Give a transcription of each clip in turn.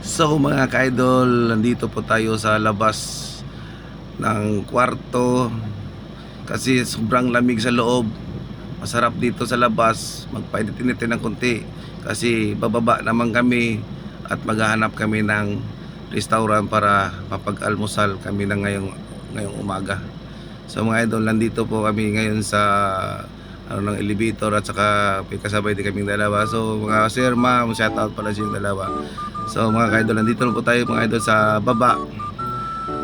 So mga ka-idol, nandito po tayo sa labas ng kwarto kasi sobrang lamig sa loob. Masarap dito sa labas, magpainit-init ng konti kasi bababa naman kami at maghahanap kami ng restaurant para mapag-almusal kami ng ngayong umaga. So mga idol, nandito po kami ngayon sa ng elevator at saka may kasabay din kaming dalawa. So mga sir, ma'am, shout out pala sa yung dalawa. So mga ka-idol, nandito na po tayo mga idol sa baba.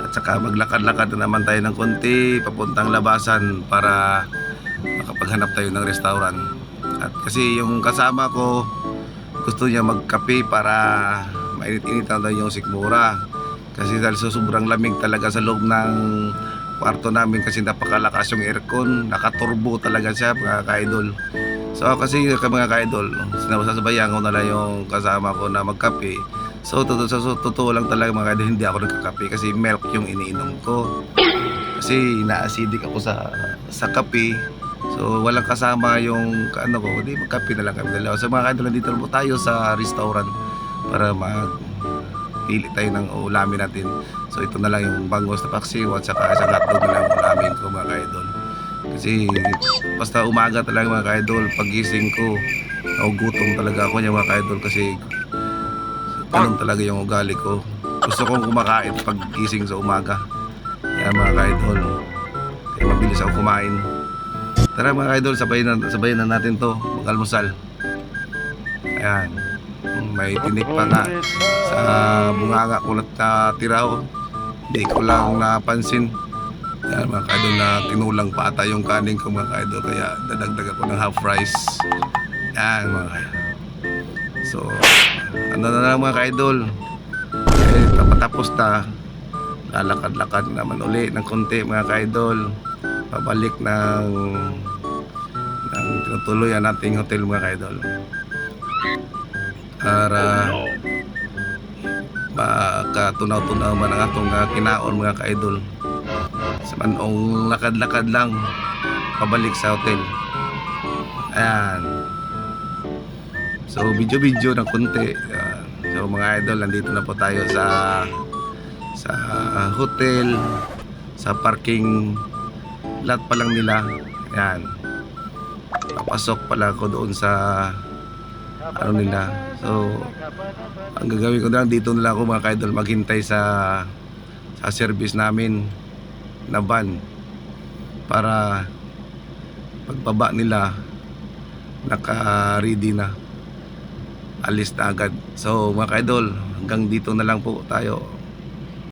At saka maglakad-lakad na naman tayo ng konti papuntang labasan para makapaghanap tayo ng restaurant. At kasi yung kasama ko gusto niya magkape para mainit-init na daw yung sikmura. Kasi dahil sa sobrang lamig talaga sa loob ng kwarto namin kasi napakalakas yung aircon, nakaturbo talaga siya mga ka-idol. So kasi mga ka-idol, sinasabayan ko na lang yung kasama ko na magkape. So totoo lang talaga mga ka-idol, hindi ako nagkakape kasi milk yung iniinom ko. Kasi na-acidic ako sa kape. So walang kasama yung ano ko, hindi magkape na lang kami dalawa. So mga ka-idol, nandito na po tayo sa restaurant para pili tayo ng ulamin natin. So ito na lang yung bangus na paksiw at saka isang hotdog na lang ulamin ko mga ka-idol. Kasi basta umaga talaga mga ka-idol, pagising ko nagugutom talaga ako niya mga ka-idol kasi ganun talaga yung ugali ko. Gusto kong kumakain pagising sa umaga. Yan mga ka-idol, kaya mabilis ako kumain. Tara mga ka-idol, sabayin na natin to mag-almusal. Ayan, may tinik pa nga sa bunganga ko natira ko. Hindi ko lang napansin. Yan mga ka-idol, na tinulang pa ata yung kanin ko mga ka-idol, kaya dadagdag ako ng half rice. Yan mga ka-idol. So ano na lang mga ka-idol, tapos na, lalakad-lakad naman uli ng konti mga ka-idol, pabalik ng tinutuloyan nating hotel mga ka-idol para makatunaw-tunaw man ang atong kinaon mga ka-idol sa manong lakad-lakad lang pabalik sa hotel. Ayan, so video ng konti. So mga idol, nandito na po tayo sa hotel, sa parking lot pa lang nila. Ayan, papasok pala ako doon sa ano nila. So ang gagawin ko na lang, dito na lang ako mga ka-idol maghintay sa service namin na van para pagbaba nila naka-ready na, alis na agad. So mga ka-idol, hanggang dito na lang po tayo.